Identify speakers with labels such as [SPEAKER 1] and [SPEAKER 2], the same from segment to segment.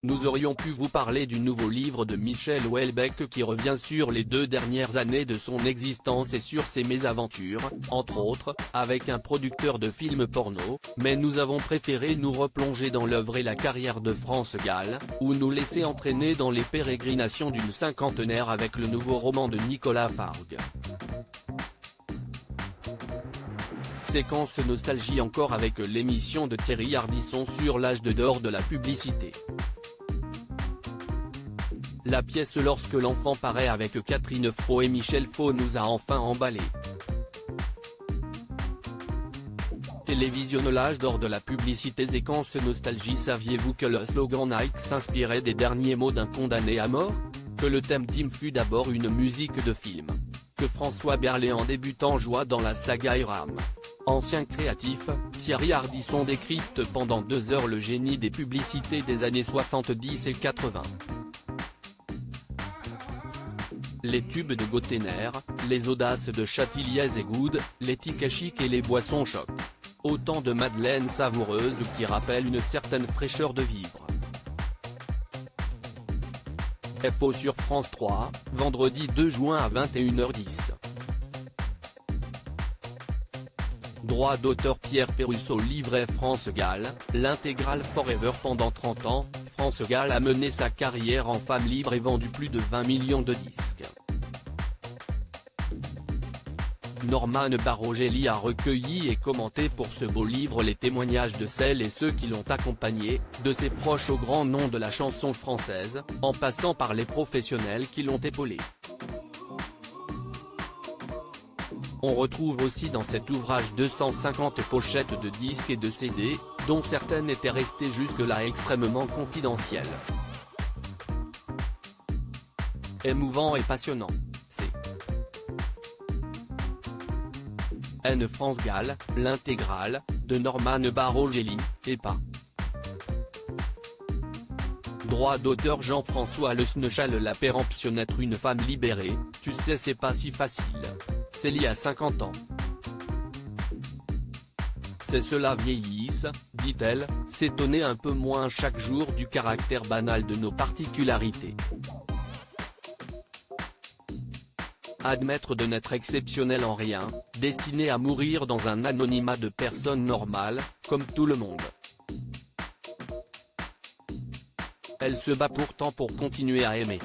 [SPEAKER 1] Nous aurions pu vous parler du nouveau livre de Michel Houellebecq qui revient sur les 2 dernières années de son existence et sur ses mésaventures, entre autres, avec un producteur de films porno, mais nous avons préféré nous replonger dans l'œuvre et la carrière de France Gall, ou nous laisser entraîner dans les pérégrinations d'une cinquantenaire avec le nouveau roman de Nicolas Fargue. Séquence nostalgie encore avec l'émission de Thierry Ardisson sur l'âge d'or de la publicité. La pièce Lorsque l'enfant paraît avec Catherine Fro et Michel Faux nous a enfin emballés. Télévisionne l'âge d'or de la publicité. Séquence nostalgie. Saviez-vous que le slogan Nike s'inspirait des derniers mots d'un condamné à mort? Que le thème Tim fut d'abord une musique de film? Que François Berléand débutant joua dans la saga Iram? Ancien créatif, Thierry Ardisson décrypte pendant 2 heures le génie des publicités des années 70 et 80. Les tubes de Gottener, les audaces de Châtilliez et Good, les tickets chics et les boissons choc. Autant de madeleines savoureuses qui rappellent une certaine fraîcheur de vivre. FO sur France 3, vendredi 2 juin à 21h10. Droit d'auteur. Pierre Pérusso livret France Gall, l'intégrale Forever. Pendant 30 ans, France Gall a mené sa carrière en femme libre et vendu plus de 20 millions de disques. Norman Barogeli a recueilli et commenté pour ce beau livre les témoignages de celles et ceux qui l'ont accompagné, de ses proches aux grands noms de la chanson française, en passant par les professionnels qui l'ont épaulé. On retrouve aussi dans cet ouvrage 250 pochettes de disques et de CD, dont certaines étaient restées jusque-là extrêmement confidentielles. Émouvant et passionnant, c'est N. France Gall, l'intégrale, de Norman Barogeli, et pas. Droit d'auteur. Jean-François Le Sneschal. La péremption. Être une femme libérée, tu sais c'est pas si facile. Célie a 50 ans. C'est cela vieillisse, dit-elle, s'étonner un peu moins chaque jour du caractère banal de nos particularités. Admettre de n'être exceptionnel en rien, destiné à mourir dans un anonymat de personnes normales, comme tout le monde. Elle se bat pourtant pour continuer à aimer.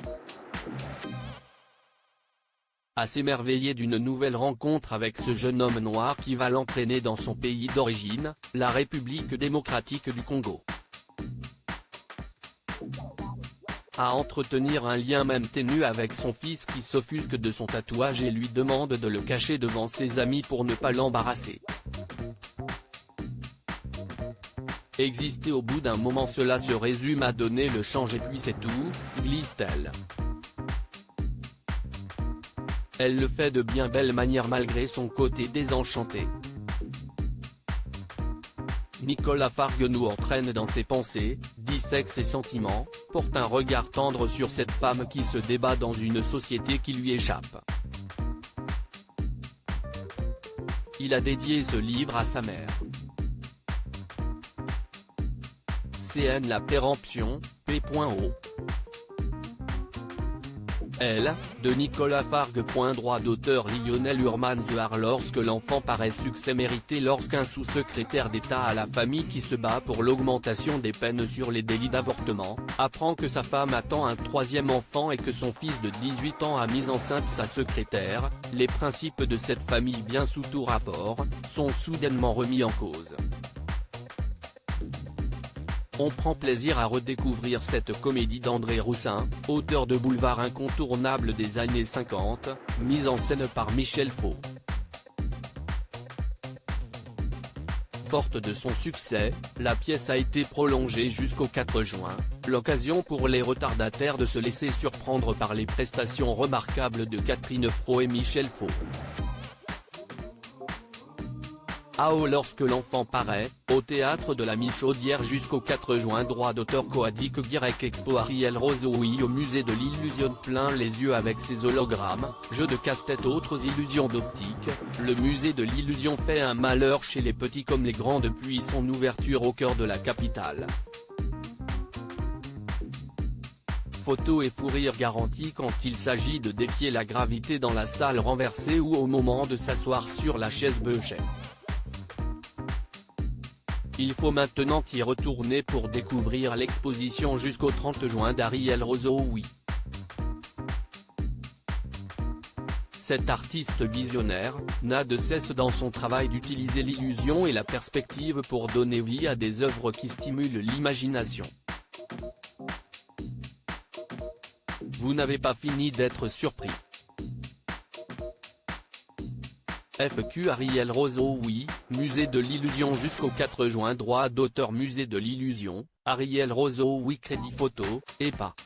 [SPEAKER 1] À s'émerveiller d'une nouvelle rencontre avec ce jeune homme noir qui va l'entraîner dans son pays d'origine, la République démocratique du Congo. À entretenir un lien même ténu avec son fils qui s'offusque de son tatouage et lui demande de le cacher devant ses amis pour ne pas l'embarrasser. Exister au bout d'un moment, cela se résume à donner le change et puis c'est tout, glisse-t-elle. Elle le fait de bien belle manière malgré son côté désenchanté. Nicolas Fargue nous entraîne dans ses pensées, dissèque ses sentiments, porte un regard tendre sur cette femme qui se débat dans une société qui lui échappe. Il a dédié ce livre à sa mère. CN La péremption, P.O. Elle, de Nicolas Fargue. Droit d'auteur. Lionel Hurmanzoar. Lorsque l'enfant paraît. Succès mérité lorsqu'un sous-secrétaire d'État à la famille qui se bat pour l'augmentation des peines sur les délits d'avortement, apprend que sa femme attend un 3e enfant et que son fils de 18 ans a mis enceinte sa secrétaire, les principes de cette famille bien sous tout rapport, sont soudainement remis en cause. On prend plaisir à redécouvrir cette comédie d'André Roussin, auteur de Boulevard incontournable des années 50, mise en scène par Michel Faux. Forte de son succès, la pièce a été prolongée jusqu'au 4 juin, l'occasion pour les retardataires de se laisser surprendre par les prestations remarquables de Catherine Fro et Michel Faux. AO Lorsque l'enfant paraît, au théâtre de la Michaudière jusqu'au 4 juin. Droit d'auteur. Coadic Guirec. Expo Ariel Rosoui au musée de l'illusion. Plein les yeux avec ses hologrammes, jeux de casse-tête. Autres illusions d'optique, le musée de l'illusion fait un malheur chez les petits comme les grands depuis son ouverture au cœur de la capitale. photo et fou rire garanti quand il s'agit de défier la gravité dans la salle renversée ou au moment de s'asseoir sur la chaise Beuchet. Il faut maintenant y retourner pour découvrir l'exposition jusqu'au 30 juin d'Ariel Rosso. Oui. Cet artiste visionnaire n'a de cesse dans son travail d'utiliser l'illusion et la perspective pour donner vie à des œuvres qui stimulent l'imagination. Vous n'avez pas fini d'être surpris. FQ Ariel Rosso. Oui, Musée de l'Illusion jusqu'au 4 juin. Droit d'auteur. Musée de l'Illusion, Ariel Rosso. Oui, crédit photo, EPA.